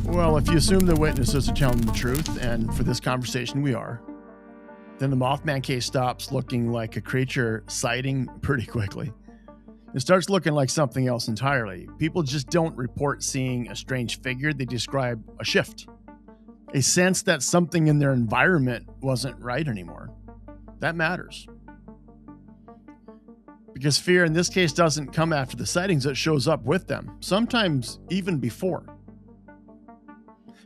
Well, if you assume the witnesses are telling the truth, and for this conversation we are, then the Mothman case stops looking like a creature sighting pretty quickly. It starts looking like something else entirely. People just don't report seeing a strange figure. They describe a shift, a sense that something in their environment wasn't right anymore. That matters. Because fear in this case doesn't come after the sightings, it shows up with them, sometimes even before.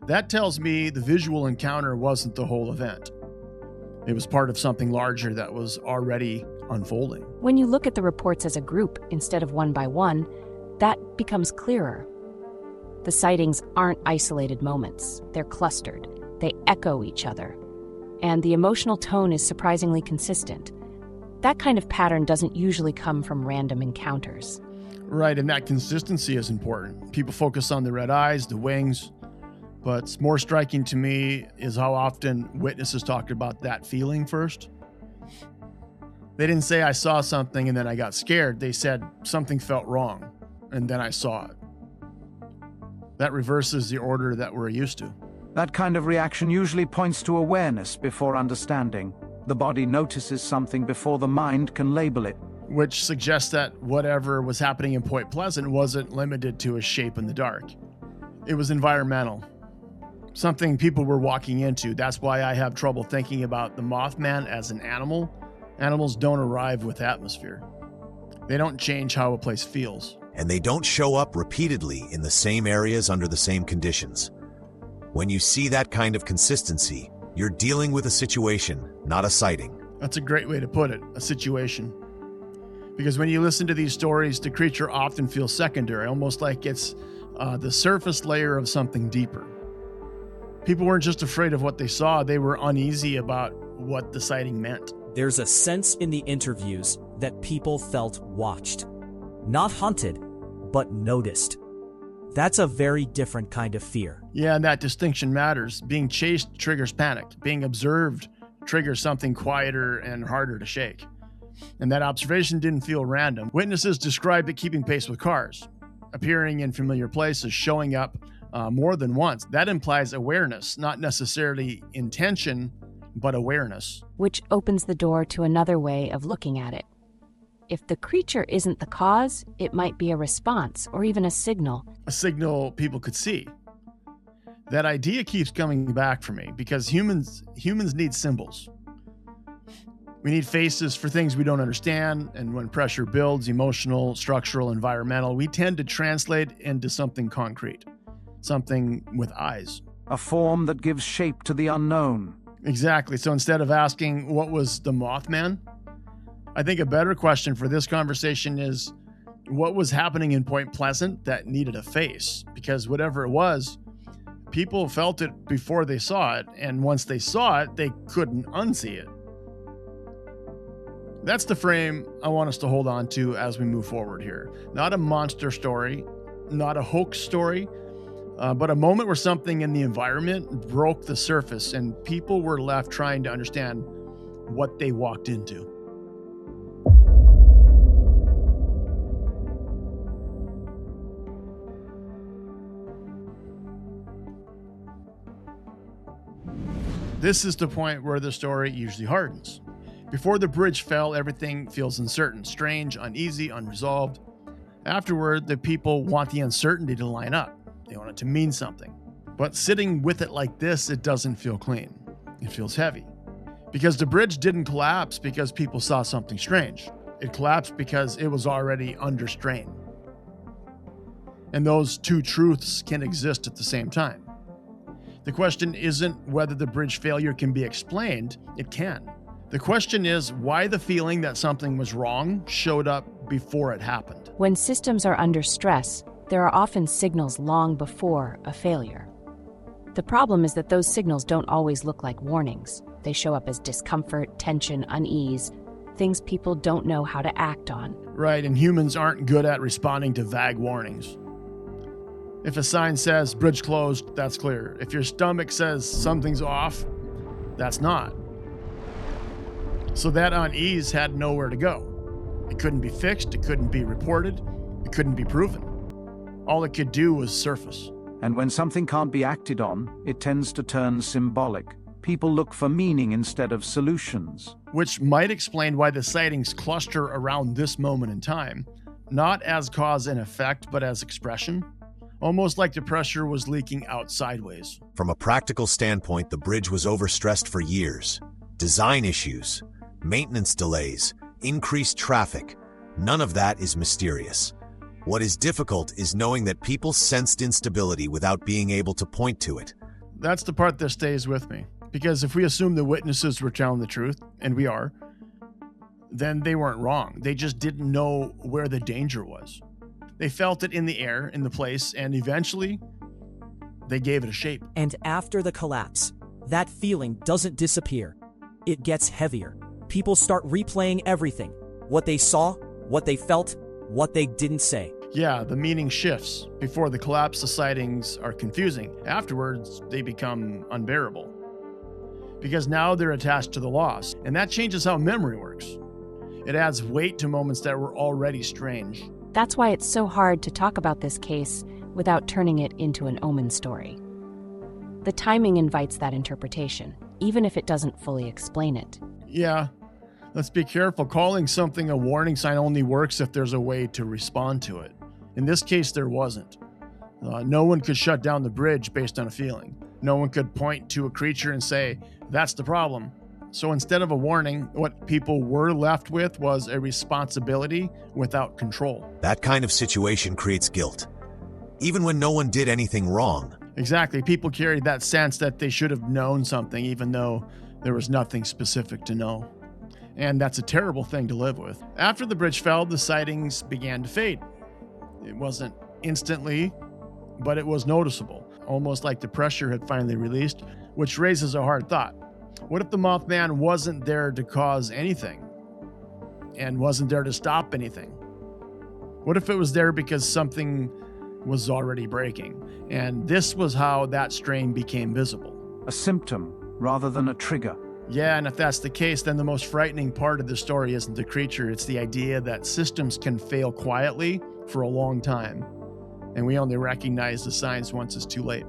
That tells me the visual encounter wasn't the whole event. It was part of something larger that was already unfolding. When you look at the reports as a group instead of one by one, that becomes clearer. The sightings aren't isolated moments. They're clustered. They echo each other. And the emotional tone is surprisingly consistent. That kind of pattern doesn't usually come from random encounters. Right, and that consistency is important. People focus on the red eyes, the wings, but more striking to me is how often witnesses talked about that feeling first. They didn't say, I saw something and then I got scared. They said, something felt wrong, and then I saw it. That reverses the order that we're used to. That kind of reaction usually points to awareness before understanding. The body notices something before the mind can label it. Which suggests that whatever was happening in Point Pleasant wasn't limited to a shape in the dark. It was environmental. Something people were walking into. That's why I have trouble thinking about the Mothman as an animal. Animals don't arrive with atmosphere. They don't change how a place feels. And they don't show up repeatedly in the same areas under the same conditions. When you see that kind of consistency, you're dealing with a situation, not a sighting. That's a great way to put it, a situation. Because when you listen to these stories, the creature often feels secondary, almost like it's the surface layer of something deeper. People weren't just afraid of what they saw, they were uneasy about what the sighting meant. There's a sense in the interviews that people felt watched. Not hunted, but noticed. That's a very different kind of fear. Yeah, and that distinction matters. Being chased triggers panic. Being observed triggers something quieter and harder to shake. And that observation didn't feel random. Witnesses described it keeping pace with cars, appearing in familiar places, showing up more than once. That implies awareness, not necessarily intention, but awareness. Which opens the door to another way of looking at it. If the creature isn't the cause, it might be a response or even a signal. A signal people could see. That idea keeps coming back for me because humans need symbols. We need faces for things we don't understand, and when pressure builds, emotional, structural, environmental, we tend to translate into something concrete, something with eyes. A form that gives shape to the unknown. Exactly. So instead of asking, what was the Mothman? I think a better question for this conversation is, what was happening in Point Pleasant that needed a face? Because whatever it was, people felt it before they saw it, and once they saw it, they couldn't unsee it. That's the frame I want us to hold on to as we move forward here. Not a monster story, not a hoax story, but a moment where something in the environment broke the surface and people were left trying to understand what they walked into. This is the point where the story usually hardens. Before the bridge fell, everything feels uncertain, strange, uneasy, unresolved. Afterward, the people want the uncertainty to line up. They want it to mean something. But sitting with it like this, it doesn't feel clean. It feels heavy. Because the bridge didn't collapse because people saw something strange. It collapsed because it was already under strain. And those two truths can exist at the same time. The question isn't whether the bridge failure can be explained. It can. The question is why the feeling that something was wrong showed up before it happened. When systems are under stress, there are often signals long before a failure. The problem is that those signals don't always look like warnings. They show up as discomfort, tension, unease, things people don't know how to act on. Right, and humans aren't good at responding to vague warnings. If a sign says bridge closed, that's clear. If your stomach says something's off, that's not. So that unease had nowhere to go. It couldn't be fixed, it couldn't be reported, it couldn't be proven. All it could do was surface. And when something can't be acted on, it tends to turn symbolic. People look for meaning instead of solutions. Which might explain why the sightings cluster around this moment in time, not as cause and effect, but as expression. Almost like the pressure was leaking out sideways. From a practical standpoint, the bridge was overstressed for years. Design issues, maintenance delays, increased traffic, none of that is mysterious. What is difficult is knowing that people sensed instability without being able to point to it. That's the part that stays with me. Because if we assume the witnesses were telling the truth, and we are, then they weren't wrong. They just didn't know where the danger was. They felt it in the air, in the place, and eventually they gave it a shape. And after the collapse, that feeling doesn't disappear. It gets heavier. People start replaying everything. What they saw, what they felt, what they didn't say. Yeah, the meaning shifts. Before the collapse, the sightings are confusing. Afterwards, they become unbearable. Because now they're attached to the loss, and that changes how memory works. It adds weight to moments that were already strange. That's why it's so hard to talk about this case without turning it into an omen story. The timing invites that interpretation, even if it doesn't fully explain it. Yeah, let's be careful. Calling something a warning sign only works if there's a way to respond to it. In this case, there wasn't. No one could shut down the bridge based on a feeling. No one could point to a creature and say, that's the problem. So instead of a warning, what people were left with was a responsibility without control. That kind of situation creates guilt, even when no one did anything wrong. Exactly. People carried that sense that they should have known something, even though there was nothing specific to know. And that's a terrible thing to live with. After the bridge fell, the sightings began to fade. It wasn't instantly, but it was noticeable, almost like the pressure had finally released, which raises a hard thought. What if the Mothman wasn't there to cause anything and wasn't there to stop anything? What if it was there because something was already breaking? And this was how that strain became visible. A symptom rather than a trigger. Yeah, and if that's the case, then the most frightening part of the story isn't the creature. It's the idea that systems can fail quietly for a long time, and we only recognize the signs once it's too late.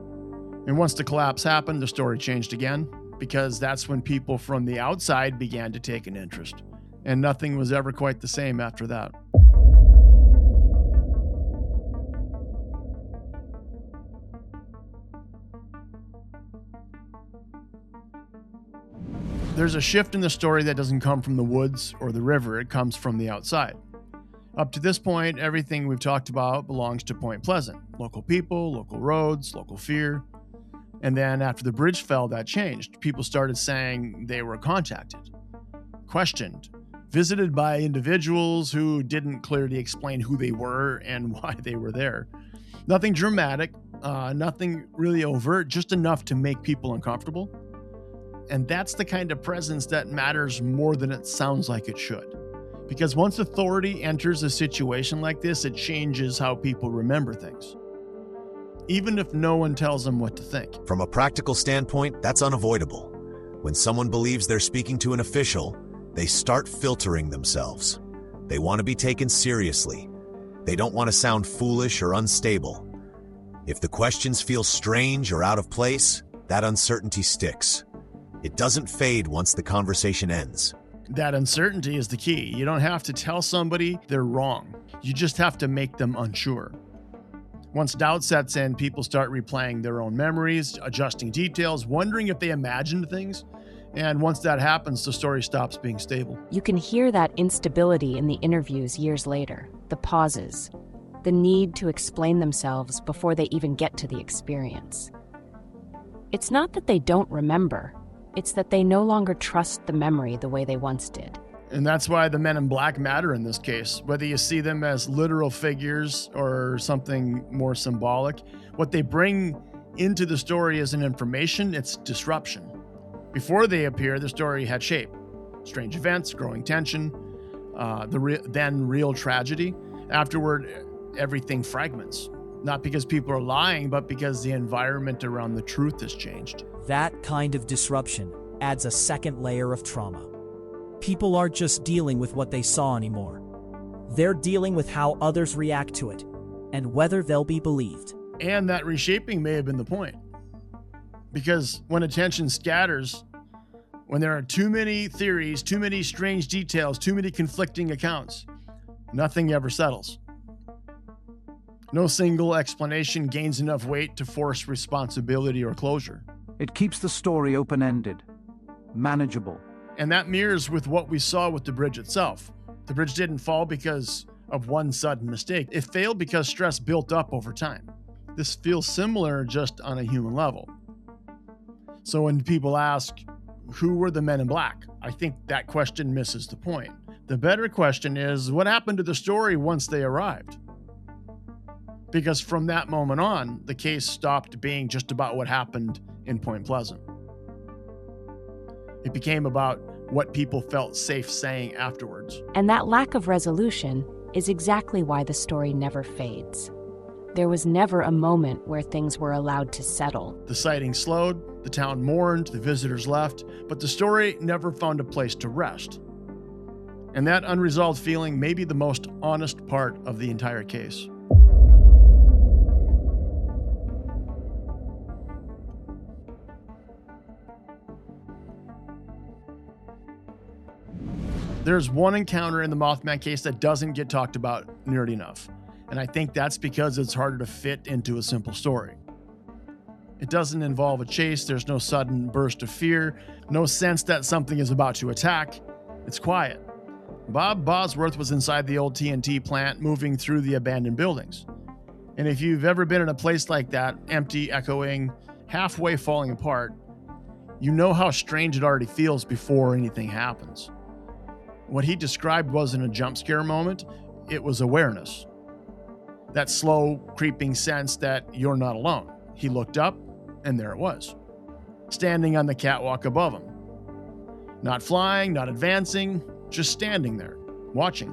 And once the collapse happened, the story changed again, because that's when people from the outside began to take an interest. And nothing was ever quite the same after that. There's a shift in the story that doesn't come from the woods or the river, it comes from the outside. Up to this point, everything we've talked about belongs to Point Pleasant. Local people, local roads, local fear. And then after the bridge fell, that changed. People started saying they were contacted, questioned, visited by individuals who didn't clearly explain who they were and why they were there. Nothing dramatic, nothing really overt, just enough to make people uncomfortable. And that's the kind of presence that matters more than it sounds like it should. Because once authority enters a situation like this, it changes how people remember things, even if no one tells them what to think. From a practical standpoint, that's unavoidable. When someone believes they're speaking to an official, they start filtering themselves. They want to be taken seriously. They don't want to sound foolish or unstable. If the questions feel strange or out of place, that uncertainty sticks. It doesn't fade once the conversation ends. That uncertainty is the key. You don't have to tell somebody they're wrong. You just have to make them unsure. Once doubt sets in, people start replaying their own memories, adjusting details, wondering if they imagined things. And once that happens, the story stops being stable. You can hear that instability in the interviews years later, the pauses, the need to explain themselves before they even get to the experience. It's not that they don't remember, it's that they no longer trust the memory the way they once did. And that's why the men in black matter in this case. Whether you see them as literal figures or something more symbolic, what they bring into the story isn't information, it's disruption. Before they appear, the story had shape. Strange events, growing tension, then real tragedy. Afterward, everything fragments. Not because people are lying, but because the environment around the truth has changed. That kind of disruption adds a second layer of trauma. People aren't just dealing with what they saw anymore. They're dealing with how others react to it, and whether they'll be believed. And that reshaping may have been the point. Because when attention scatters, when there are too many theories, too many strange details, too many conflicting accounts, nothing ever settles. No single explanation gains enough weight to force responsibility or closure. It keeps the story open-ended, manageable. And that mirrors with what we saw with the bridge itself. The bridge didn't fall because of one sudden mistake. It failed because stress built up over time. This feels similar just on a human level. So when people ask, who were the men in black? I think that question misses the point. The better question is, what happened to the story once they arrived? Because from that moment on, the case stopped being just about what happened in Point Pleasant. It became about what people felt safe saying afterwards. And that lack of resolution is exactly why the story never fades. There was never a moment where things were allowed to settle. The sighting slowed, the town mourned, the visitors left, but the story never found a place to rest. And that unresolved feeling may be the most honest part of the entire case. There's one encounter in the Mothman case that doesn't get talked about nearly enough, and I think that's because it's harder to fit into a simple story. It doesn't involve a chase, there's no sudden burst of fear, no sense that something is about to attack. It's quiet. Bob Bosworth was inside the old TNT plant moving through the abandoned buildings. And if you've ever been in a place like that, empty, echoing, halfway falling apart, you know how strange it already feels before anything happens. What he described wasn't a jump scare moment, it was awareness. That slow, creeping sense that you're not alone. He looked up, and there it was, standing on the catwalk above him. Not flying, not advancing, just standing there, watching.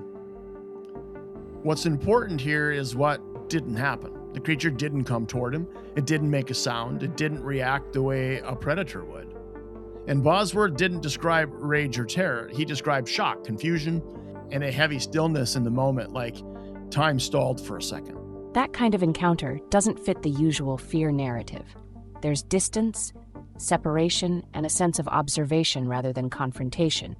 What's important here is what didn't happen. The creature didn't come toward him, it didn't make a sound, it didn't react the way a predator would. And Bosworth didn't describe rage or terror. He described shock, confusion, and a heavy stillness in the moment, like time stalled for a second. That kind of encounter doesn't fit the usual fear narrative. There's distance, separation, and a sense of observation rather than confrontation.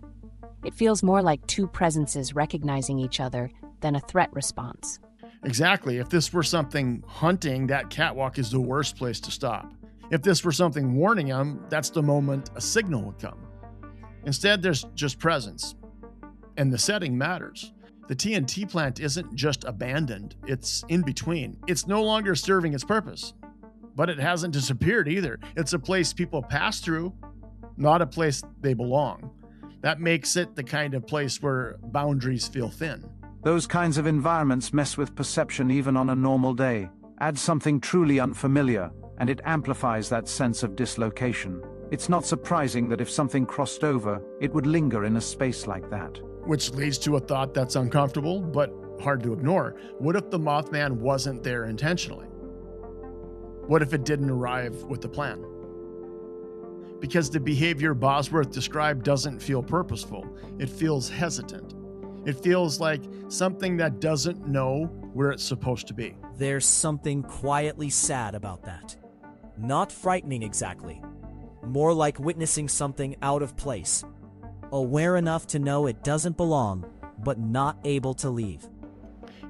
It feels more like two presences recognizing each other than a threat response. Exactly. If this were something hunting, that catwalk is the worst place to stop. If this were something warning him, that's the moment a signal would come. Instead, there's just presence. And the setting matters. The TNT plant isn't just abandoned, it's in between. It's no longer serving its purpose. But it hasn't disappeared either. It's a place people pass through, not a place they belong. That makes it the kind of place where boundaries feel thin. Those kinds of environments mess with perception even on a normal day. Add something truly unfamiliar, and it amplifies that sense of dislocation. It's not surprising that if something crossed over, it would linger in a space like that. Which leads to a thought that's uncomfortable, but hard to ignore. What if the Mothman wasn't there intentionally? What if it didn't arrive with a plan? Because the behavior Bosworth described doesn't feel purposeful. It feels hesitant. It feels like something that doesn't know where it's supposed to be. There's something quietly sad about that. Not frightening exactly. More like witnessing something out of place. Aware enough to know it doesn't belong, but not able to leave.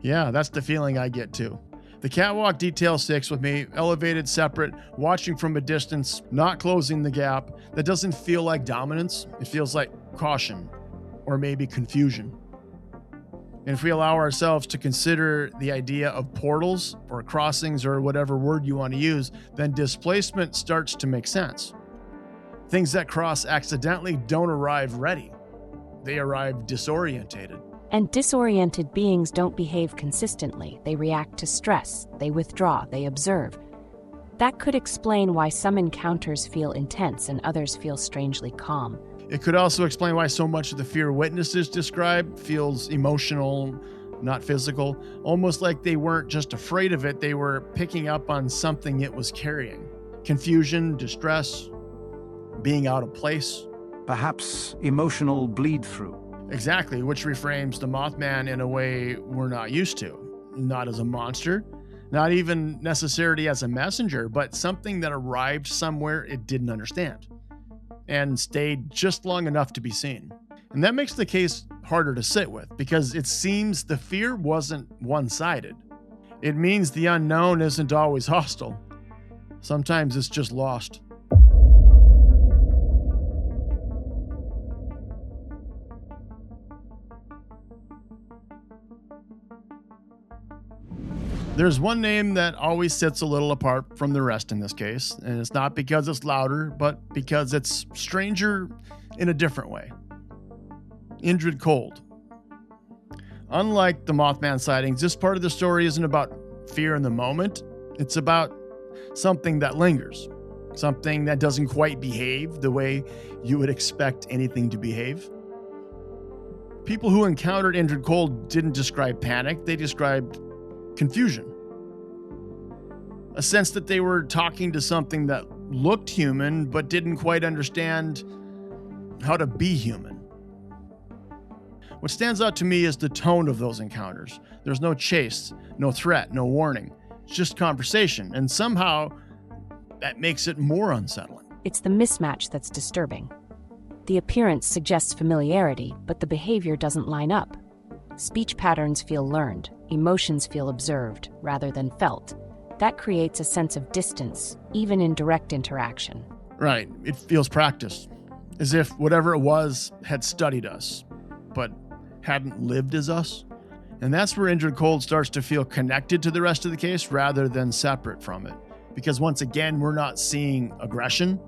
Yeah, that's the feeling I get too. The catwalk detail sticks with me, elevated, separate, watching from a distance, not closing the gap. That doesn't feel like dominance. It feels like caution, or maybe confusion. And if we allow ourselves to consider the idea of portals or crossings or whatever word you want to use, then displacement starts to make sense. Things that cross accidentally don't arrive ready. They arrive disorientated. And disoriented beings don't behave consistently. They react to stress, they withdraw, they observe. That could explain why some encounters feel intense and others feel strangely calm. It could also explain why so much of the fear witnesses describe feels emotional, not physical, almost like they weren't just afraid of it, they were picking up on something it was carrying. Confusion, distress, being out of place. Perhaps emotional bleed-through. Exactly, which reframes the Mothman in a way we're not used to. Not as a monster, not even necessarily as a messenger, but something that arrived somewhere it didn't understand and stayed just long enough to be seen. And that makes the case harder to sit with because it seems the fear wasn't one-sided. It means the unknown isn't always hostile. Sometimes it's just lost. There's one name that always sits a little apart from the rest in this case, and it's not because it's louder, but because it's stranger in a different way. Indrid Cold. Unlike the Mothman sightings, this part of the story isn't about fear in the moment. It's about something that lingers, something that doesn't quite behave the way you would expect anything to behave. People who encountered Indrid Cold didn't describe panic, they described confusion. A sense that they were talking to something that looked human but didn't quite understand how to be human. What stands out to me is the tone of those encounters. There's no chase, no threat, no warning. It's just conversation, and somehow that makes it more unsettling. It's the mismatch that's disturbing. The appearance suggests familiarity, but the behavior doesn't line up. Speech patterns feel learned, emotions feel observed rather than felt. That creates a sense of distance, even in direct interaction. Right, it feels practiced, as if whatever it was had studied us, but hadn't lived as us. And that's where Indrid Cold starts to feel connected to the rest of the case rather than separate from it. Because once again, we're not seeing aggression,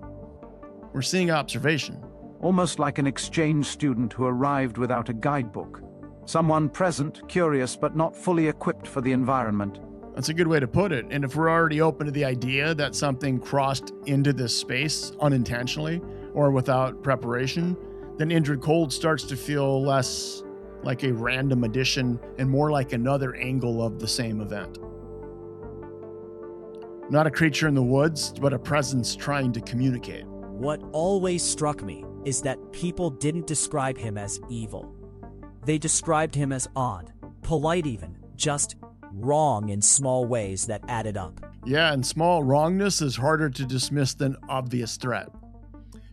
we're seeing observation. Almost like an exchange student who arrived without a guidebook. Someone present, curious, but not fully equipped for the environment. That's a good way to put it. And if we're already open to the idea that something crossed into this space unintentionally or without preparation, then Indrid Cold starts to feel less like a random addition and more like another angle of the same event. Not a creature in the woods, but a presence trying to communicate. What always struck me is that people didn't describe him as evil. They described him as odd, polite even, just wrong in small ways that added up. Yeah, and small wrongness is harder to dismiss than obvious threat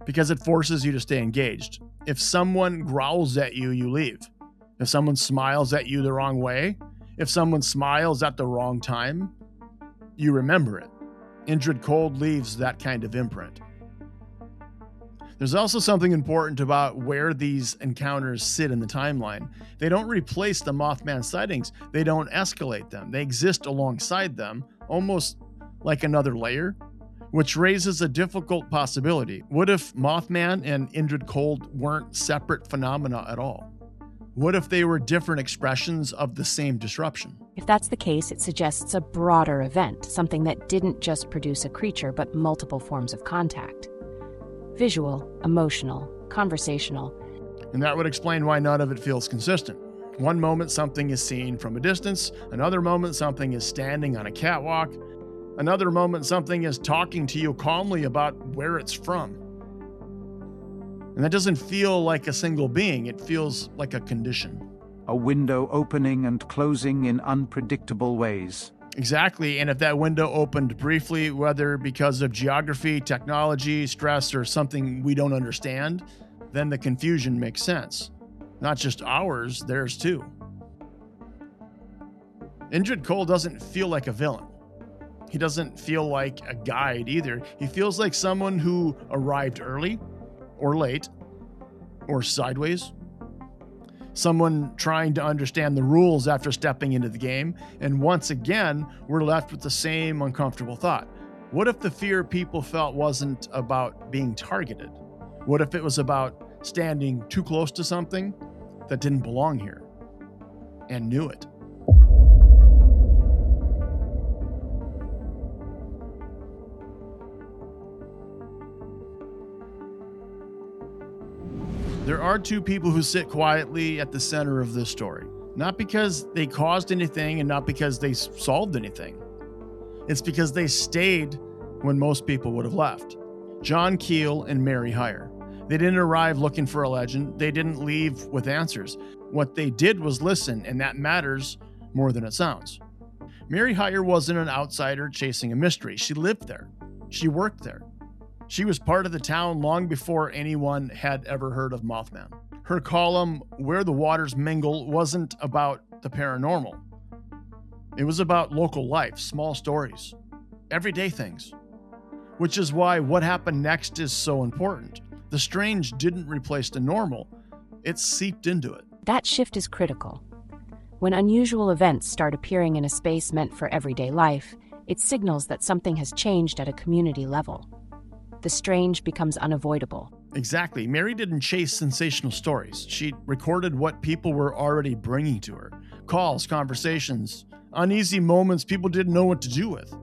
because it forces you to stay engaged. If someone growls at you, you leave. If someone smiles at you the wrong way, if someone smiles at the wrong time, you remember it. Indrid Cold leaves that kind of imprint. There's also something important about where these encounters sit in the timeline. They don't replace the Mothman sightings. They don't escalate them. They exist alongside them, almost like another layer, which raises a difficult possibility. What if Mothman and Indrid Cold weren't separate phenomena at all? What if they were different expressions of the same disruption? If that's the case, it suggests a broader event, something that didn't just produce a creature, but multiple forms of contact. Visual, emotional, conversational. And that would explain why none of it feels consistent. One moment something is seen from a distance, another moment something is standing on a catwalk, another moment something is talking to you calmly about where it's from. And that doesn't feel like a single being, it feels like a condition. A window opening and closing in unpredictable ways. Exactly, and if that window opened briefly, whether because of geography, technology, stress, or something we don't understand, then the confusion makes sense. Not just ours, theirs too. Indrid Cold doesn't feel like a villain. He doesn't feel like a guide either. He feels like someone who arrived early, or late, or sideways. Someone trying to understand the rules after stepping into the game, and once again, we're left with the same uncomfortable thought. What if the fear people felt wasn't about being targeted? What if it was about standing too close to something that didn't belong here and knew it? There are two people who sit quietly at the center of this story, not because they caused anything and not because they solved anything. It's because they stayed when most people would have left. John Keel and Mary Hyre. They didn't arrive looking for a legend. They didn't leave with answers. What they did was listen, and that matters more than it sounds. Mary Hyre wasn't an outsider chasing a mystery. She lived there. She worked there. She was part of the town long before anyone had ever heard of Mothman. Her column, Where the Waters Mingle, wasn't about the paranormal. It was about local life, small stories, everyday things. Which is why what happened next is so important. The strange didn't replace the normal. It seeped into it. That shift is critical. When unusual events start appearing in a space meant for everyday life, it signals that something has changed at a community level. The strange becomes unavoidable. Exactly. Mary didn't chase sensational stories. She recorded what people were already bringing to her. Calls, conversations, uneasy moments people didn't know what to do with.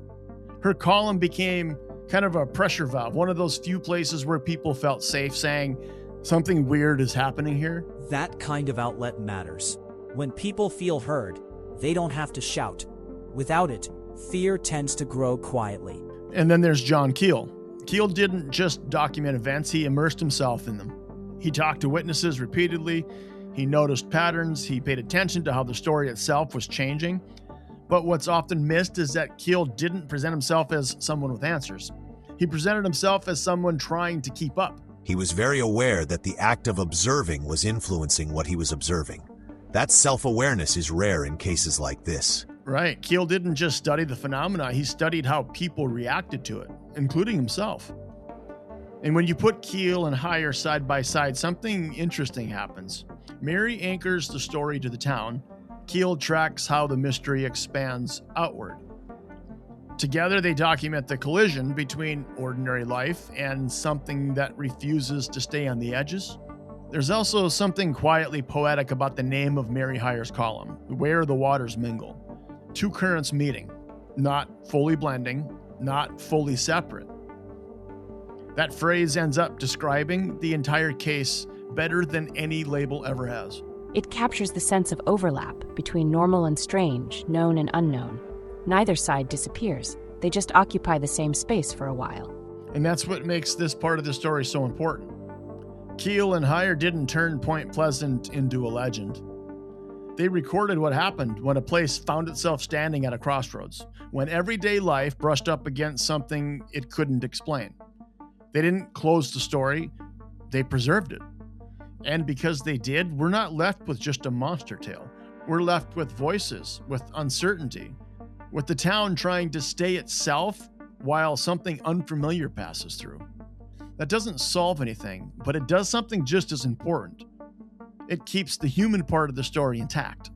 Her column became kind of a pressure valve, one of those few places where people felt safe saying, something weird is happening here. That kind of outlet matters. When people feel heard, they don't have to shout. Without it, fear tends to grow quietly. And then there's John Keel. Keel didn't just document events, he immersed himself in them. He talked to witnesses repeatedly, he noticed patterns, he paid attention to how the story itself was changing. But what's often missed is that Keel didn't present himself as someone with answers. He presented himself as someone trying to keep up. He was very aware that the act of observing was influencing what he was observing. That self-awareness is rare in cases like this. Right. Keel didn't just study the phenomena, he studied how people reacted to it, including himself. And when you put Keel and Hyre side by side, something interesting happens. Mary anchors the story to the town. Keel tracks how the mystery expands outward. Together, they document the collision between ordinary life and something that refuses to stay on the edges. There's also something quietly poetic about the name of Mary Hyre's column, Where the Waters Mingle. Two currents meeting, not fully blending, not fully separate. That phrase ends up describing the entire case better than any label ever has. It captures the sense of overlap between normal and strange, known and unknown. Neither side disappears. They just occupy the same space for a while. And that's what makes this part of the story so important. Keel and Hyre didn't turn Point Pleasant into a legend. They recorded what happened when a place found itself standing at a crossroads, when everyday life brushed up against something it couldn't explain. They didn't close the story, they preserved it. And because they did, we're not left with just a monster tale. We're left with voices, with uncertainty, with the town trying to stay itself while something unfamiliar passes through. That doesn't solve anything, but it does something just as important. It keeps the human part of the story intact.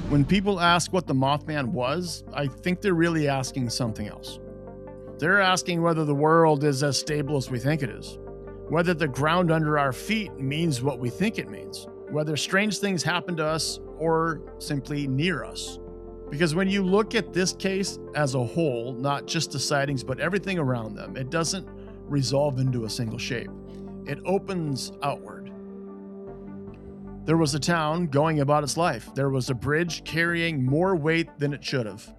When people ask what the Mothman was, I think they're really asking something else. They're asking whether the world is as stable as we think it is, whether the ground under our feet means what we think it means, whether strange things happen to us or simply near us. Because when you look at this case as a whole, not just the sightings, but everything around them, it doesn't resolve into a single shape. It opens outward. There was a town going about its life. There was a bridge carrying more weight than it should have.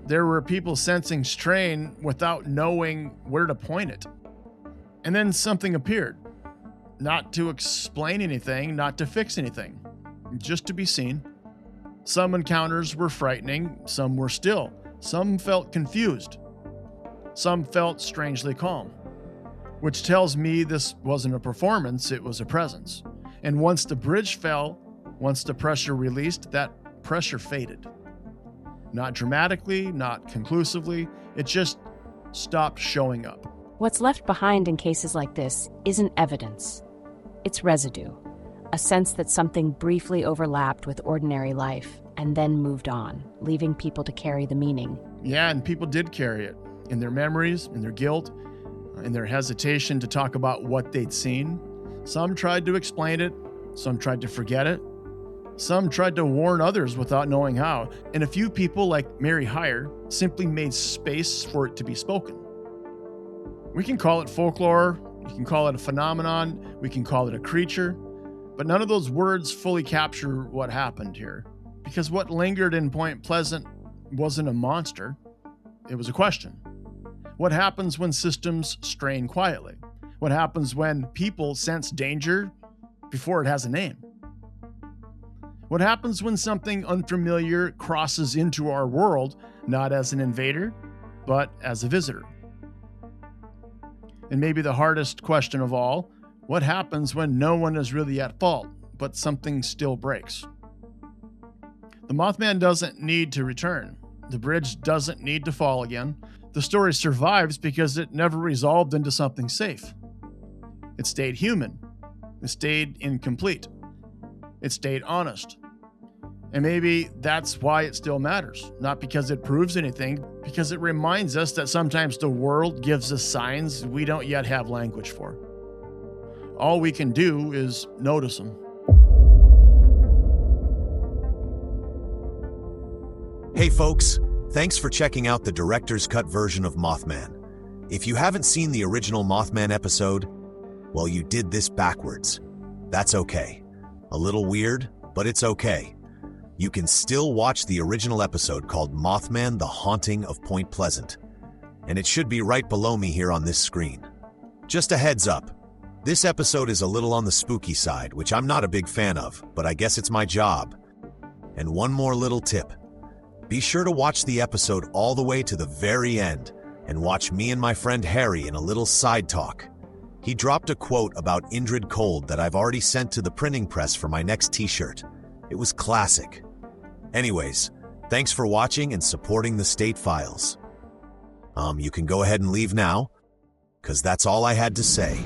There were people sensing strain without knowing where to point it. And then something appeared. Not to explain anything, not to fix anything, just to be seen. Some encounters were frightening, some were still. Some felt confused. Some felt strangely calm. Which tells me this wasn't a performance, it was a presence. And once the bridge fell, once the pressure released, that pressure faded. Not dramatically, not conclusively, it just stopped showing up. What's left behind in cases like this isn't evidence. It's residue, a sense that something briefly overlapped with ordinary life and then moved on, leaving people to carry the meaning. Yeah, and people did carry it in their memories, in their guilt, in their hesitation to talk about what they'd seen. Some tried to explain it, some tried to forget it, some tried to warn others without knowing how, and a few people, like Mary Hyre, simply made space for it to be spoken. We can call it folklore, we can call it a phenomenon, we can call it a creature, but none of those words fully capture what happened here. Because what lingered in Point Pleasant wasn't a monster, it was a question. What happens when systems strain quietly? What happens when people sense danger before it has a name? What happens when something unfamiliar crosses into our world, not as an invader, but as a visitor? And maybe the hardest question of all, what happens when no one is really at fault, but something still breaks? The Mothman doesn't need to return. The bridge doesn't need to fall again. The story survives because it never resolved into something safe. It stayed human. It stayed incomplete. It stayed honest. And maybe that's why it still matters. Not because it proves anything, because it reminds us that sometimes the world gives us signs we don't yet have language for. All we can do is notice them. Hey folks, thanks for checking out the director's cut version of Mothman. If you haven't seen the original Mothman episode, well, you did this backwards. That's okay. A little weird, but it's okay. You can still watch the original episode called Mothman: The Haunting of Point Pleasant, and it should be right below me here on this screen. Just a heads up, this episode is a little on the spooky side, which I'm not a big fan of, but I guess it's my job. And one more little tip. Be sure to watch the episode all the way to the very end and watch me and my friend Hyre in a little side talk. He dropped a quote about Indrid Cold that I've already sent to the printing press for my next t-shirt. It was classic. Anyways, thanks for watching and supporting the State Files. You can go ahead and leave now, 'cause that's all I had to say.